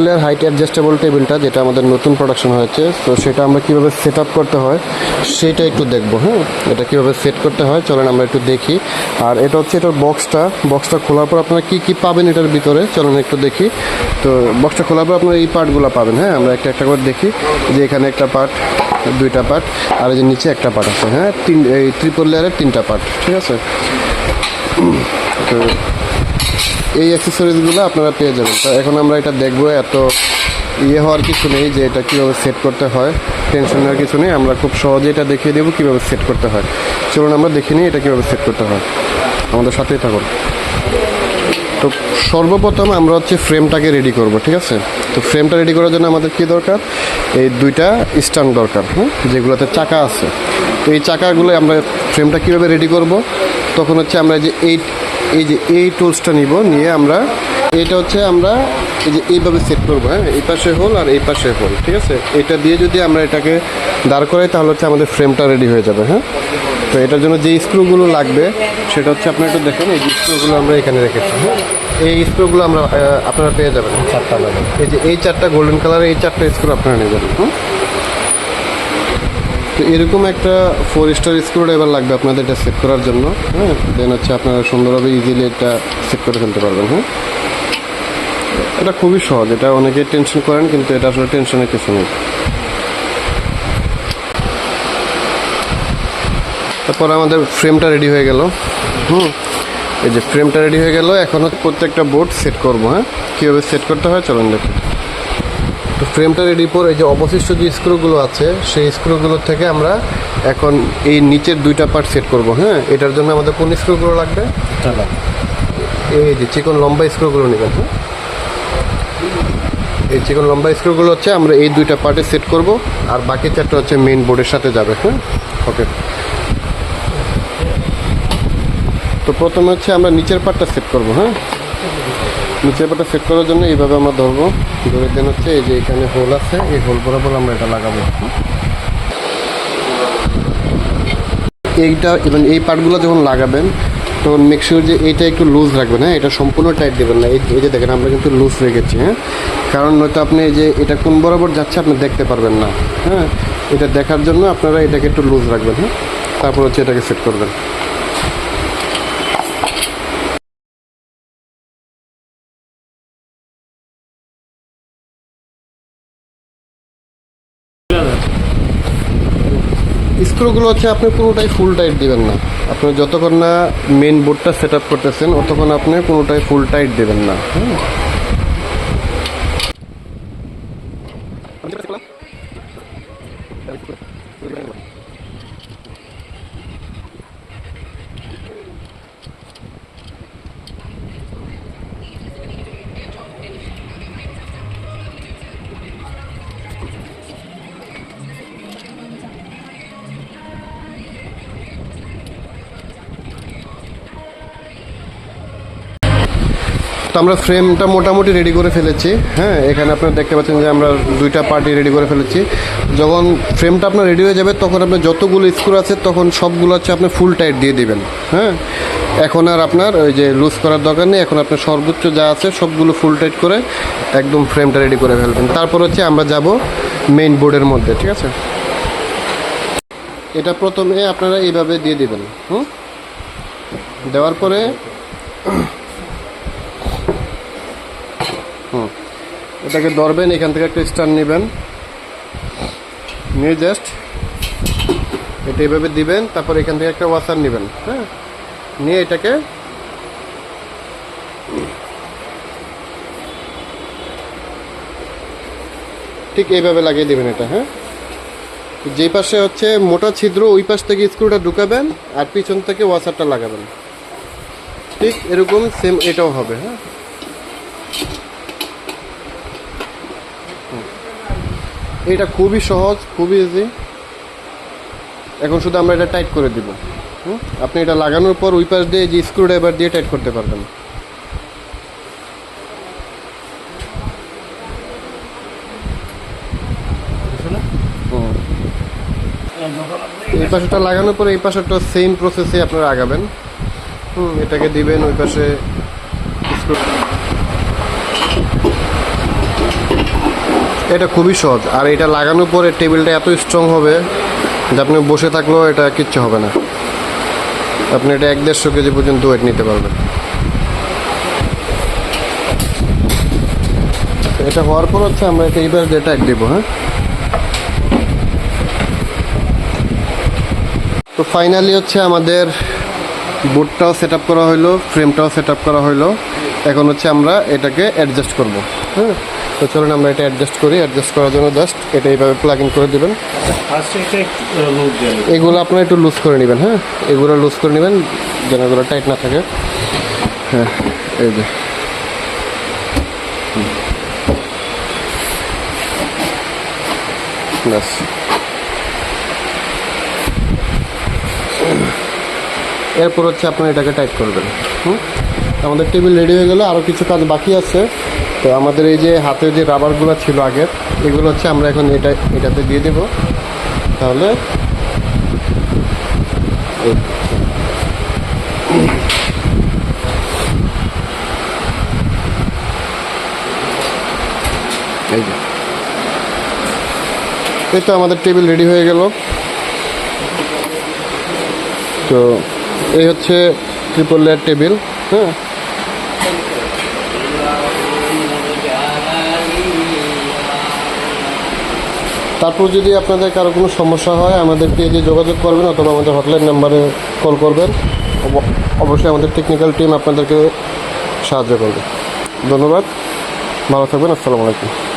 Layer height adjustable টেবিলটা যেটা আমাদের নতুন প্রোডাকশন হয়েছে, তো সেটা আমরা কীভাবে সেট আপ করতে হয় সেটা একটু দেখবো। হ্যাঁ, এটা কীভাবে সেট করতে হয় চলেন আমরা একটু দেখি। আর এটা হচ্ছে এটার বক্সটা খোলার পর আপনারা কী কী পাবেন এটার ভিতরে চলেন একটু দেখি। তো বক্সটা খোলার পর আপনারা এই পার্টগুলো পাবেন। হ্যাঁ, আমরা একটা একটা করে দেখি যে এখানে একটা পার্ট, দুইটা পার্ট, আর এই যে নিচে একটা পার্ট আছে। হ্যাঁ, এই ট্রিপল লেয়ারের 3টা পার্ট, ঠিক আছে। তো এই অ্যাক্সেসরিজগুলো আপনারা পেয়ে যাবেন। তো এখন আমরা এটা দেখবো, এত হওয়ার কিছু নেই যে এটা কীভাবে সেট করতে হয়, টেনশন নেওয়ার কিছু নেই। আমরা খুব সহজে এটা দেখিয়ে দেবো কীভাবে সেট করতে হয়। চলুন আমরা দেখে নিই এটা কীভাবে সেট করতে হয়, আমাদের সাথেই থাকুন। তো সর্বপ্রথম আমরা হচ্ছে ফ্রেমটাকে রেডি করব, ঠিক আছে। তো ফ্রেমটা রেডি করার জন্য আমাদের কী দরকার, এই 2টা স্ট্যান্ড দরকার, যেগুলোতে চাকা আছে। তো এই চাকাগুলো আমরা ফ্রেমটা কীভাবে রেডি করব, তখন হচ্ছে আমরা এই টুলসটা নিয়ে আমরা এটা হচ্ছে আমরা এইভাবে সেট করবো। হ্যাঁ, এই পাশে হোল আর এই পাশে হোল, ঠিক আছে। এটা দিয়ে যদি আমরা এটাকে দাঁড় করাই তাহলে হচ্ছে আমাদের ফ্রেমটা রেডি হয়ে যাবে। হ্যাঁ, তো এটার জন্য যে স্ক্রুগুলো লাগবে সেটা হচ্ছে আপনারা একটু দেখেন, এই স্ক্রুগুলো আমরা এখানে রেখেছি। হ্যাঁ, এই স্ক্রুগুলো আপনারা পেয়ে যাবেন 4টা লাগবে। এই 4টা গোল্ডেন কালারের এই 4টা স্ক্রু আপনারা নিয়ে যাবেন। তো এরকম একটা 4 স্টার স্ক্রু ড্রাইভার লাগবে আপনাদের এটা সেট করার জন্য। হ্যাঁ, দেন হচ্ছে আপনারা সুন্দরভাবে ইজিলি এটা সেট করে ফেলতে পারবেন। হ্যাঁ, এটা খুবই সহজ, এটা অনেকেই টেনশন করেন কিন্তু এটা আসলে টেনশনের কিছু নেই। তারপর আমাদের ফ্রেমটা রেডি হয়ে গেল। এই যে ফ্রেমটা রেডি হয়ে গেল, এখন প্রত্যেকটা বোর্ড সেট করবো। হ্যাঁ, কীভাবে সেট করতে হয় চলুন দেখুন। তো ফ্রেমটা রেডি পর এই যে অবশিষ্ট যে স্ক্রুগুলো আছে সেই স্ক্রুগুলো থেকে আমরা এখন এই নিচের 2টা পার্ট সেট করব। হ্যাঁ, এটার জন্য আমাদের কোন স্ক্রুগুলো লাগবে, এই যে চিকন লম্বা স্ক্রুগুলো নেবেন। হ্যাঁ, এই চিকন লম্বা স্ক্রুগুলো হচ্ছে আমরা এই 2টা পার্টে সেট করব, আর বাকি 4টা হচ্ছে মেইন বোর্ডের সাথে যাবে। হ্যাঁ, ওকে। তো প্রথমে হচ্ছে আমরা নিচের পার্টটা সেট করব। হ্যাঁ, নিচের পার্টটা সেট করার জন্য এইভাবে আমরা ধরে দেন হচ্ছে এই যে এখানে হোল আছে, এই হোল বরাবর আমরা এটা লাগাবো। এবং এই পার্টগুলো যখন লাগাবেন তখন মেক শিওর যে এইটা একটু লুজ রাখবেন। হ্যাঁ, এটা সম্পূর্ণ টাইট দেবেন না। এই যে দেখেন আমরা কিন্তু লুজ রেখেছি। হ্যাঁ, কারণ নয়তো আপনি এই যে এটা কোন বরাবর যাচ্ছে আপনি দেখতে পারবেন না। হ্যাঁ, এটা দেখার জন্য আপনারা এটাকে একটু লুজ রাখবেন। হ্যাঁ, তারপর হচ্ছে এটাকে সেট করবেন। স্ক্রুগুলো হচ্ছে আপনি কোনোটাই ফুল টাইট দিবেন না। আপনি যতক্ষণ না মেন বোর্ডটা সেট আপ করতেছেন ততক্ষণ আপনি কোনোটাই ফুল টাইট দেবেন না। হ্যাঁ, তো আমরা ফ্রেমটা মোটামুটি রেডি করে ফেলেছি। হ্যাঁ, এখানে আপনারা দেখতে পাচ্ছেন যে আমরা 2টা পার্টি রেডি করে ফেলেছি। যখন ফ্রেমটা আপনার রেডি হয়ে যাবে তখন আপনার যতগুলো স্ক্রু আছে তখন সবগুলো হচ্ছে আপনি ফুল টাইট দিয়ে দিবেন। হ্যাঁ, এখন আর আপনার ওই যে লুজ করার দরকার নেই। এখন আপনার সর্বোচ্চ যা আছে সবগুলো ফুল টাইট করে একদম ফ্রেমটা রেডি করে ফেলবেন। তারপর হচ্ছে আমরা যাব মেইন বোর্ডের মধ্যে, ঠিক আছে। এটা প্রথমে আপনারা এইভাবে দিয়ে দিবেন। দেওয়ার পরে এটাকে ধরবেন, এখান থেকে একটা স্ট্যান্ড নেবেন, নিয়ে জাস্ট এটা এইভাবে দিবেন। তারপর এখান থেকে একটা ওয়াসার নেবেন। হ্যাঁ, নিয়ে এটাকে ঠিক এইভাবে লাগিয়ে দিবেন এটা। হ্যাঁ, যে পাশে হচ্ছে মোটা ছিদ্র ওই পাশ থেকে স্ক্রুটা ঢুকাবেন আর পিছন থেকে ওয়াসারটা লাগাবেন। ঠিক এরকম সেম এটাও হবে। হ্যাঁ, এটা খুবই সহজ, খুবই ইজি। এখন শুধু আমরা এটা টাইট করে দিব। আপনি এটা লাগানোর পর ওই পাশ দিয়ে যে স্ক্রু ড্রাইভার দিয়ে টাইট করতে পারবেন। এই পাশেটা লাগানোর পরে এই পাশেটা সেম প্রসেসে আপনারা আগাবেন। এটাকে দিবেন ওই পাশে স্ক্রু এটা খুবই সহজ, আর এটা লাগানোর পরে টেবিলটা এত স্ট্রং হবে যে আপনি বসে থাকলেও এটা কিচ্ছু হবে না। আপনি এটা 1-1.5 কেজি পর্যন্ত ওয়েট নিতে পারবেন। এটা হওয়ার পর হচ্ছে আমরা এটা এইবার যেটা এক দিব। হ্যাঁ, তো ফাইনালি হচ্ছে আমাদের বোর্ডটাও সেট আপ করা হলো, ফ্রেমটাও সেট আপ করা হলো। এখন হচ্ছে আমরা এটাকে অ্যাডজাস্ট করব। হ্যাঁ, তো চলুন আমরা এটা অ্যাডজাস্ট করি। অ্যাডজাস্ট করার জন্য জাস্ট এটা এইভাবে প্লাগ ইন করে দেবেন। এগুলো আপনারা একটু লুজ করে নেবেন। হ্যাঁ, এগুলো লুজ করে নেবেন যেন এগুলো টাইট না থাকে। হ্যাঁ, এই যে ব্যাস। এরপর হচ্ছে আপনারা এটাকে টাইট করবেন। আমাদের টেবিল রেডি হয়ে গেলে আরও কিছু কাজ বাকি আছে। তো আমাদের এই যে হাতে যে রাবারগুলো ছিল আগের, এগুলো হচ্ছে আমরা এখন এটাতে দিয়ে দেব। তাহলে এই যে, এই তো আমাদের টেবিল রেডি হয়ে গেল। তো এই হচ্ছে ট্রিপল লেয়ার টেবিল। হ্যাঁ, তারপর যদি আপনাদের কারো কোনো সমস্যা হয় আমাদেরকে যে যোগাযোগ করবেন অথবা আমাদের হটলাইন নাম্বারে কল করবেন। অবশ্যই আমাদের টেকনিক্যাল টিম আপনাদেরকে সাহায্য করবে। ধন্যবাদ, ভালো থাকবেন। আসসালামু আলাইকুম।